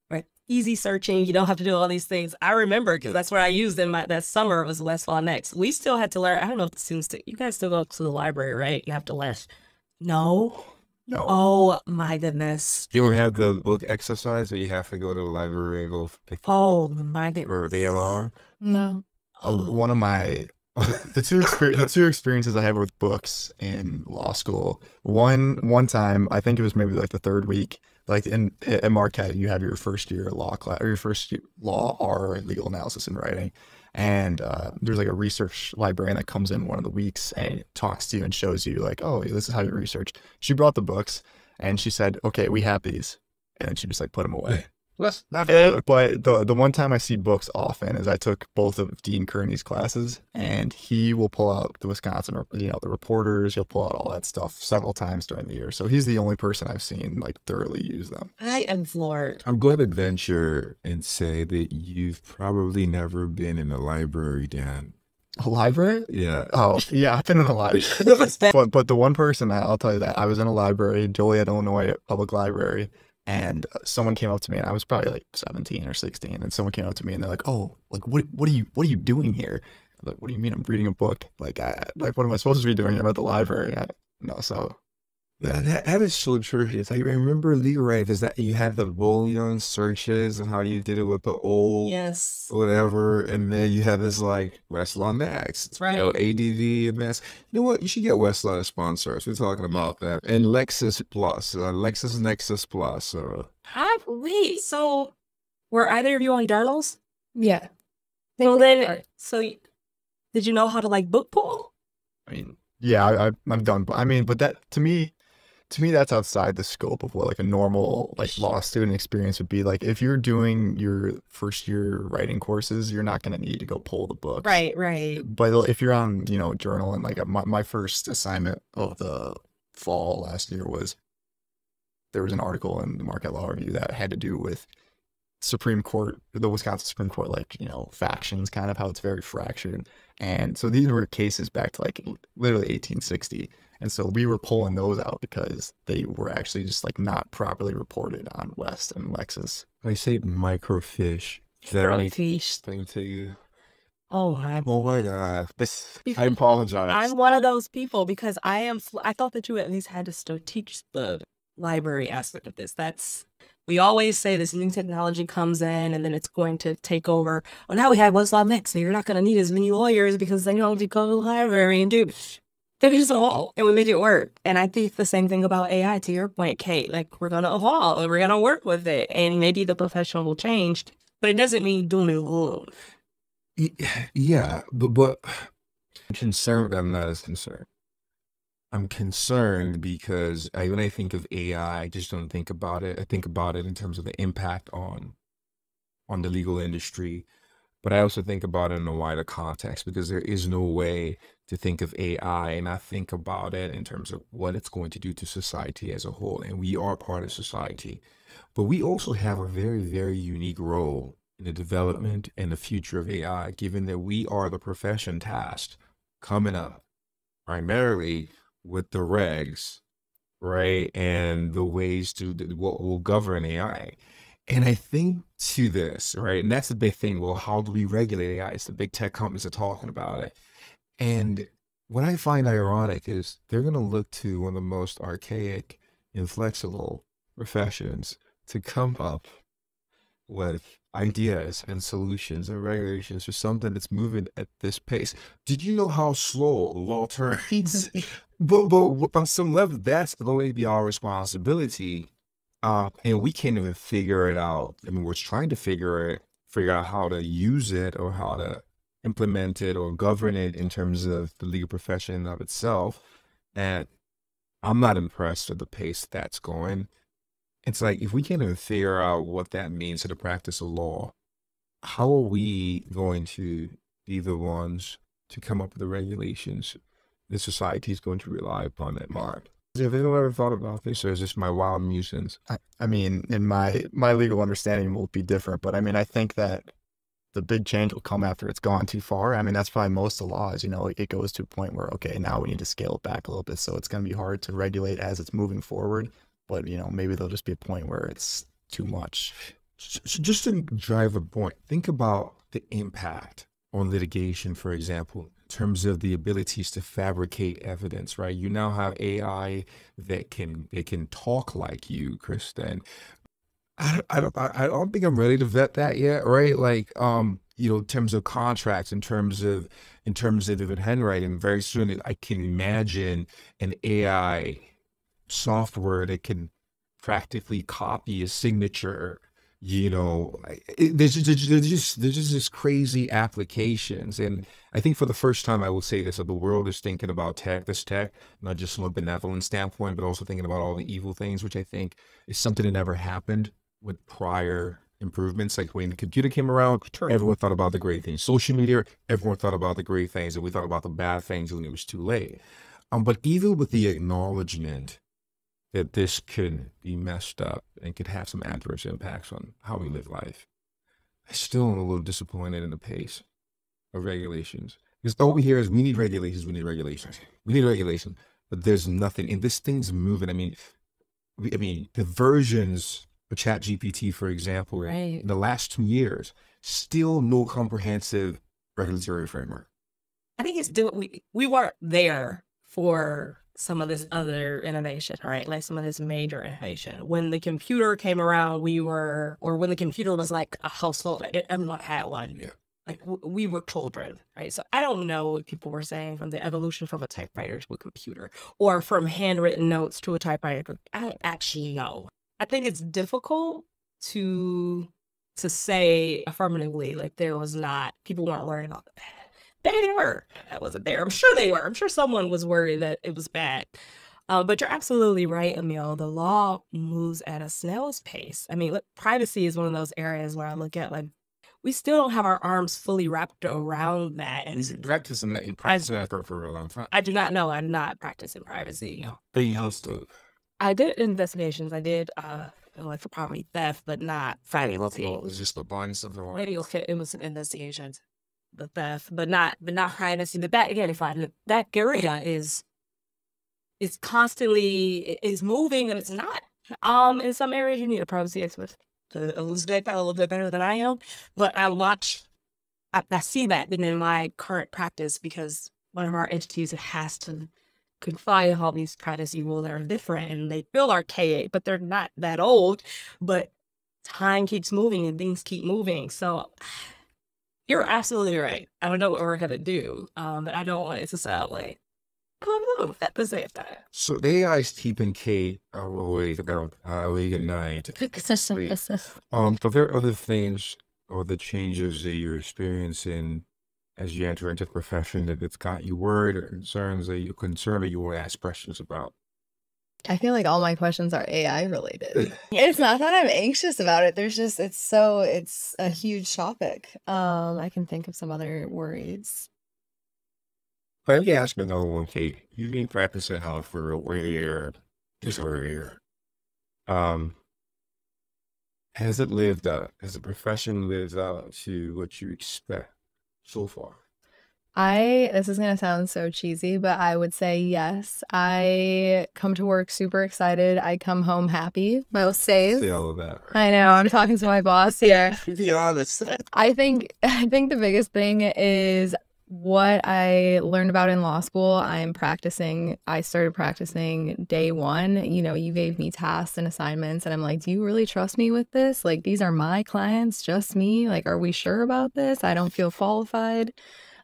right? Easy searching, you don't have to do all these things. I remember because that's what I used in that summer was Westlaw Next. We still had to learn, I don't know if the students, you guys still go to the library, right? You have to learn. No. Oh my goodness. You don't have the book exercise that you have to go to the library and go pick Oh my goodness. or VLR? No. One of my the two experiences I have with books in law school. One time, I think it was maybe like the third week, like at Marquette, you have your first year law class or your first year law or legal analysis and writing, and there's like a research librarian that comes in one of the weeks and talks to you and shows you like, oh, this is how you research. She brought the books and she said, okay, we have these, and then she just like put them away. Let's not. But the one time I see books often is I took both of Dean Kearney's classes, and he will pull out the Wisconsin, the reporters. He'll pull out all that stuff several times during the year. So he's the only person I've seen like thoroughly use them. I am floored. I'm going to venture and say that you've probably never been in a library, Dan. A library? Yeah. Oh, yeah, I've been in a library. but the one person, I'll tell you that, I was in a library, Joliet, Illinois Public Library. And someone came up to me, and I was probably like 17 or 16, and someone came up to me and they're like, oh, like, what are you doing here? I'm like, what do you mean I'm reading a book? Like, what am I supposed to be doing? I'm at the library. So. Yeah, that is so true. It's like, I remember Leroy, is that you had the Boolean searches and how you did it with the old whatever, and then you have this like Westlaw Next, That's right. ADV Advanced. You know what? You should get Westlaw to sponsor us. We're talking about that. And Lexus Plus, Lexus Nexus Plus. Wait, so were either of you on journals? Yeah. Well, then, did you know how to like book pull? I mean, yeah, I've done, but I mean, but that to me, that's outside the scope of what like a normal like law student experience would be. Like if you're doing your first year writing courses, you're not going to need to go pull the books. Right. But if you're on, journal, and like my first assignment of the fall last year was, there was an article in the Marquette Law Review that had to do with Supreme Court, the Wisconsin Supreme Court, like, factions, kind of how it's very fractured. And so these were cases back to like literally 1860. And so we were pulling those out because they were actually just like not properly reported on West and Lexus. I say microfiche. Is that Microfiche. thing to you? Oh my God. I apologize. I'm one of those people because I thought that you at least had to still teach the library aspect of this. We always say this new technology comes in and then it's going to take over. Well, now we have Westlaw Mix, so you're not going to need as many lawyers because then you don't have to go to the library and do figures it all, and we made it work. And I think the same thing about AI, to your point, Kate. Like, we're going to evolve and we're going to work with it, and maybe the profession will change, but it doesn't mean doom and gloom. Yeah, but I'm concerned. I'm not as concerned. I'm concerned because when I think of AI, I just don't think about it. I think about it in terms of the impact on the legal industry, but I also think about it in a wider context, because there is no way to think of AI and not think about it in terms of what it's going to do to society as a whole. And we are part of society, but we also have a very, very unique role in the development and the future of AI, given that we are the profession tasked coming up primarily with the regs, right? And the ways to what will govern AI. And I think to this, right? And that's the big thing. Well, how do we regulate AI? It's the big tech companies are talking about it. And what I find ironic is they're going to look to one of the most archaic, inflexible professions to come up with ideas and solutions and regulations for something that's moving at this pace. Did you know how slow law turns? but on some level, that's going to be our responsibility. And we can't even figure it out. I mean, we're trying to figure out how to use it or how to implement it or govern it in terms of the legal profession of itself. And I'm not impressed with the pace that's going. It's like, if we can't even figure out what that means to the practice of law, how are we going to be the ones to come up with the regulations that society is going to rely upon that mark? Have you ever thought about this, or is this my wild musings? I mean, in my legal understanding will be different, but I mean, I think that the big change will come after it's gone too far. I mean, that's probably most of laws, you know, it goes to a point where, okay, now we need to scale it back a little bit. So it's going to be hard to regulate as it's moving forward. But, you know, maybe there'll just be a point where it's too much. So just to drive a point, think about the impact on litigation, for example, in terms of the abilities to fabricate evidence, right? You now have AI that can talk like you, Kristen. I don't think I'm ready to vet that yet, right? Like, you know, in terms of contracts, in terms of even handwriting, very soon I can imagine an AI software that can practically copy a signature. You know, there's just this crazy applications. And I think for the first time, I will say this, the world is thinking about tech, not just from a benevolent standpoint, but also thinking about all the evil things, which I think is something that never happened with prior improvements. Like when the computer came around, everyone thought about the great things. Social media, everyone thought about the great things, and we thought about the bad things when it was too late. But even with the acknowledgement that this could be messed up and could have some adverse impacts on how we live life, I still am a little disappointed in the pace of regulations. Because all we hear is we need regulations, but there's nothing. And this thing's moving. I mean, the versions of ChatGPT, for example, Right. in the last 2 years, still no comprehensive regulatory framework. I think it's still, we weren't there for some of this other innovation, right? Like some of this major innovation. When the computer came around, when the computer was like a household, everyone had one. Yeah. Like we were children, right? So I don't know what people were saying from the evolution from a typewriter to a computer, or from handwritten notes to a typewriter. I don't actually know. I think it's difficult to say affirmatively, like people weren't learning about the bad. They were. That wasn't there. I'm sure they were. I'm sure someone was worried that it was bad. But you're absolutely right, Emil. The law moves at a snail's pace. I mean, look, privacy is one of those areas where I look at, like, we still don't have our arms fully wrapped around that. And Practicing that for a long time. I do not know. I'm not practicing privacy. They used to. I did investigations. I did like for property theft, but not privacy. It was just the bunch of the one. Maybe it was an investigation, the theft, but not privacy. But that, again, that area is constantly moving, and it's not. In some areas you need a privacy expert to elucidate that a little bit better than I am. But I see that in my current practice, because one of our entities has to confine all these privacy rules that are different, and they feel archaic, but they're not that old. But time keeps moving and things keep moving. So you're absolutely right. I don't know what we're gonna do, but I don't want it to sound like at the same time. So the AI is keeping Kate awake at night. But there are other things or the changes that you're experiencing as you enter into the profession that it's got you worried or concerned that you will ask questions about. I feel like all my questions are AI related. It's not that I'm anxious about it. There's just, it's a huge topic. I can think of some other worries. Let me ask another one, Kate. You've been practicing how for a year, just over a year. Has the profession lived up to what you expect so far? This is going to sound so cheesy, but I would say yes. I come to work super excited. I come home happy most days. Say all of that. I know, I'm talking to my boss here. To be honest. I think the biggest thing is what I learned about in law school. I started practicing day one. You know, you gave me tasks and assignments and I'm like, do you really trust me with this? Like, these are my clients, just me. Like, are we sure about this? I don't feel qualified.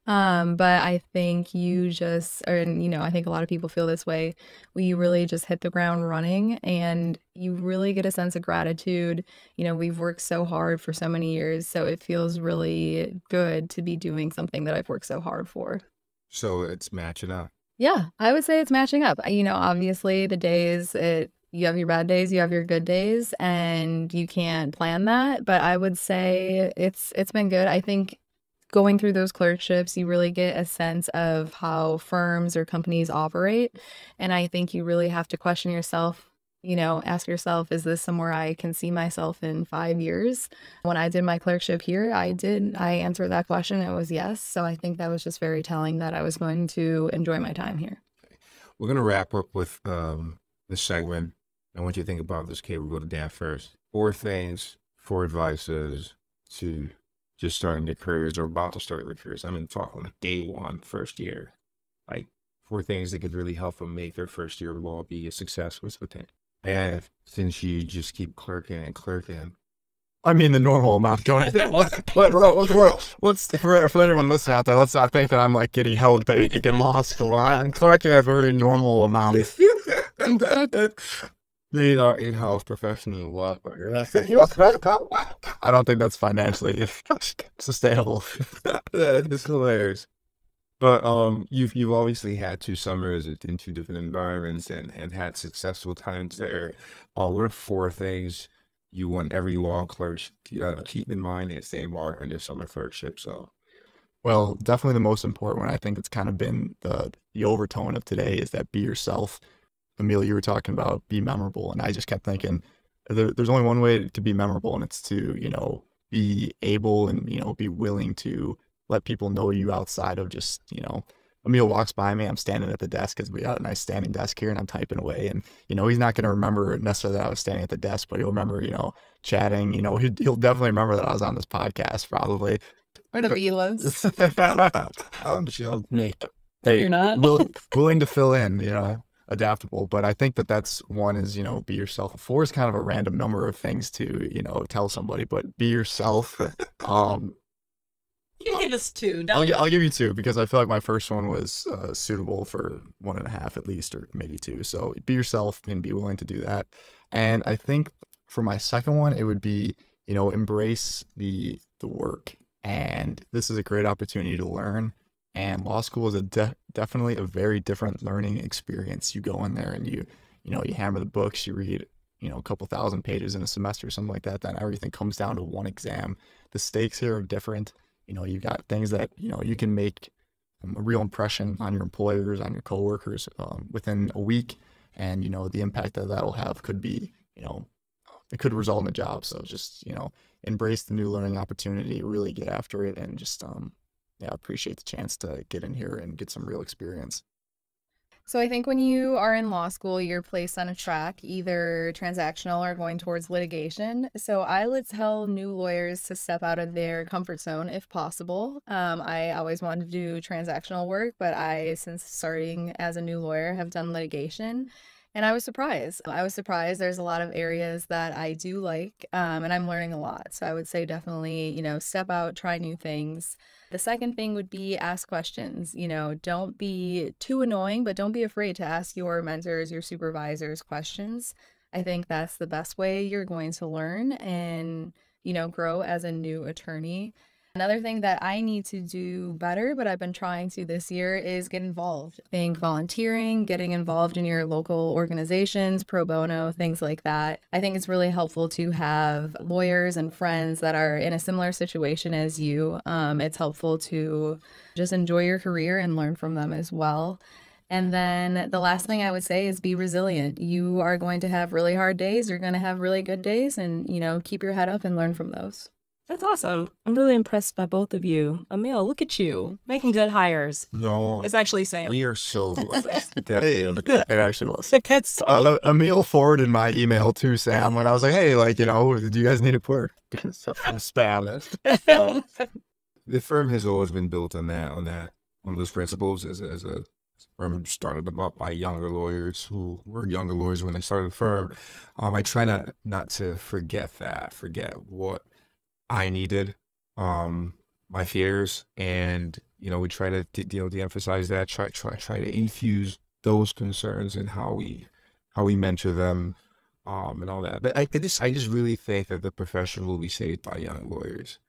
But I think I think a lot of people feel this way. We really just hit the ground running and you really get a sense of gratitude. You know, we've worked so hard for so many years, so it feels really good to be doing something that I've worked so hard for. So it's matching up. Yeah, I would say it's matching up. You know, obviously you have your bad days, you have your good days, and you can't plan that. But I would say it's been good. I think going through those clerkships, you really get a sense of how firms or companies operate. And I think you really have to question yourself, you know, ask yourself, is this somewhere I can see myself in 5 years? When I did my clerkship here, I answered that question. It was yes. So I think that was just very telling that I was going to enjoy my time here. We're going to wrap up with this segment. I want you to think about this, Kate. We'll go to Dan first. 4 advices to just starting their careers or about to start their careers. I'm talking like day one, first year. Like 4 things that could really help them make their first year of law be a success with it. And since you just keep clerking and clerking, I mean, the normal amount going. Let's for everyone listening out there, let's not think that I'm like getting held back in law school. I'm clerking a very normal amount. They are in-house professional law. I don't think that's financially sustainable. It's hilarious. But you've obviously had 2 summers in 2 different environments and had successful times there. What are 4 things you want every law clerk to keep in mind as they embark on their summer clerkship? Well, definitely the most important one. I think it's kind of been the overtone of today is that be yourself. Emil, you were talking about be memorable, and I just kept thinking there's only one way to be memorable, and it's to, you know, be able and, you know, be willing to let people know you outside of just, you know, Emil walks by me, I'm standing at the desk because we got a nice standing desk here and I'm typing away, and, you know, he's not going to remember necessarily that I was standing at the desk, but he'll remember, you know, chatting, you know, he'll definitely remember that I was on this podcast probably. Whatever he was. Hey, You're not? willing to fill in, you know, adaptable. But I think that's one is, you know, be yourself. 4 is kind of a random number of things to, you know, tell somebody, but be yourself. You give us 2. I'll give you 2 because I feel like my first one was suitable for 1.5 at least, or maybe 2. So be yourself and be willing to do that. And I think for my second one, it would be, you know, embrace the work. And this is a great opportunity to learn. And law school is definitely a very different learning experience. You go in there and you hammer the books, you read, you know, a couple thousand pages in a semester, something like that. Then everything comes down to one exam. The stakes here are different. You know, you've got things that, you know, you can make a real impression on your employers, on your coworkers within a week. And, you know, the impact that will have could be, you know, it could result in a job. So just, you know, embrace the new learning opportunity, really get after it, and just, appreciate the chance to get in here and get some real experience. So I think when you are in law school, you're placed on a track, either transactional or going towards litigation. So I would tell new lawyers to step out of their comfort zone if possible. I always wanted to do transactional work, but since starting as a new lawyer, have done litigation. And I was surprised. There's a lot of areas that I do like, and I'm learning a lot. So I would say definitely, step out, try new things. The second thing would be ask questions. Don't be too annoying, but don't be afraid to ask your mentors, your supervisors questions. I think that's the best way you're going to learn and, grow as a new attorney. Another thing that I need to do better, but I've been trying to this year, is get involved. I think volunteering, getting involved in your local organizations, pro bono, things like that. I think it's really helpful to have lawyers and friends that are in a similar situation as you. It's helpful to just enjoy your career and learn from them as well. And then the last thing I would say is be resilient. You are going to have really hard days. You're going to have really good days, and, keep your head up and learn from those. That's awesome. I'm really impressed by both of you. Emil, look at you making good hires. No, It's actually Sam. we are so It actually was. Emil forwarded my email to Sam when I was like, hey, do you guys need a clerk? Spam. The firm has always been built on those principles as a firm started up by younger lawyers who were younger lawyers when they started the firm. I try not to forget what I needed, my fears, and we try to de-emphasize that. Try to infuse those concerns in how we mentor them, and all that. But I just really think that the profession will be saved by young lawyers.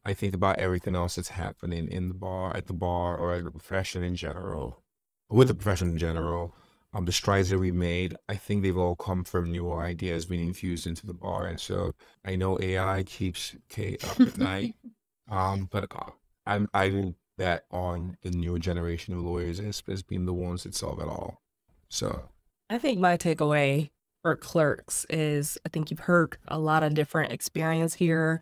I think about everything else that's happening at the bar, or at the profession in general, with the profession in general. The strides that we made, I think they've all come from newer ideas being infused into the bar. And so I know AI keeps Kate up at night, but I will bet on the newer generation of lawyers as being the ones that solve it all. So I think my takeaway for clerks is, I think you've heard a lot of different experience here,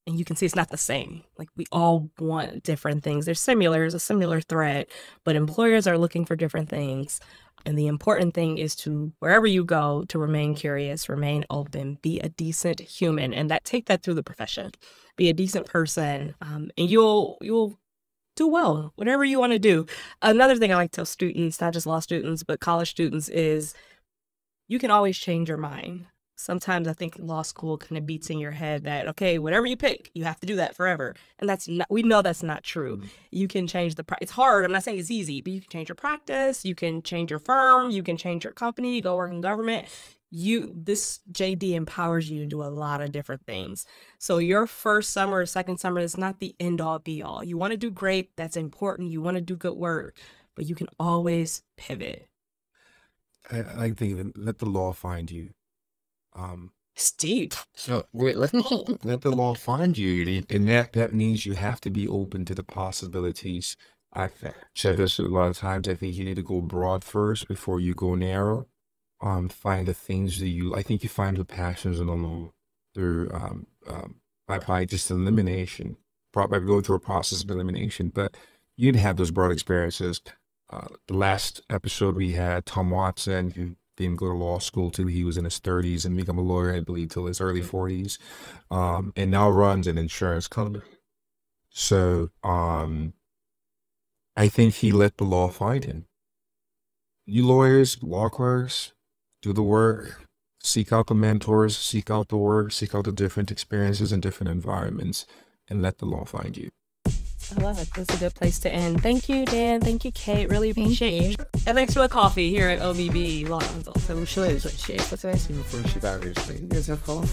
and you can see it's not the same. Like, we all want different things. There's a similar thread, but employers are looking for different things. And the important thing is to, wherever you go, to remain curious, remain open, be a decent human, and take that through the profession. Be a decent person, and you'll do well, whatever you want to do. Another thing I like to tell students, not just law students, but college students, is you can always change your mind. Sometimes I think law school kind of beats in your head that, okay, whatever you pick, you have to do that forever. And we know that's not true. You can change it's hard. I'm not saying it's easy, but you can change your practice. You can change your firm. You can change your company, go work in government. This JD empowers you to do a lot of different things. So your first summer or second summer is not the end all be all. You want to do great. That's important. You want to do good work, but you can always pivot. I like thinking, let the law find you. Steve. So let the law find you, and that means you have to be open to the possibilities. I've said this a lot of times. I think you need to go broad first before you go narrow. Find the things that I think you find your passions in the law through by just elimination, probably go through a process of elimination. But you need to have those broad experiences. The last episode we had Tom Watson, who didn't go to law school till he was in his 30s and become a lawyer, I believe, till his early 40s, and now runs an insurance company. So I think he let the law find him. You lawyers, law clerks, do the work, seek out the mentors, seek out the work, seek out the different experiences and different environments, and let the law find you. I love it. That's a good place to end. Thank you, Dan. Thank you, Kate. Really appreciate you. And thanks for the coffee here at OBB Law Consulting. We should appreciate it. What's nice for you about yourself? You guys have coffee?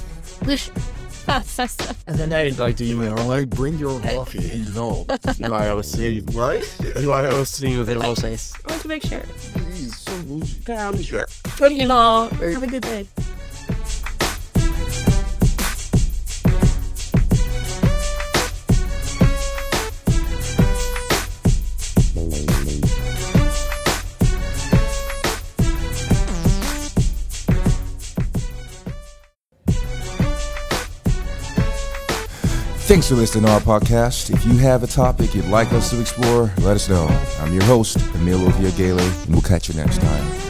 And then I'd like to email, like, bring your coffee. No. I was saying, right? I was saying with it also. I want to make sure. He's so bougie. Sure. Thank you, Law. Have a good day. Thanks for listening to our podcast. If you have a topic you'd like us to explore, let us know. I'm your host, Emil Ovbiagele, and we'll catch you next time.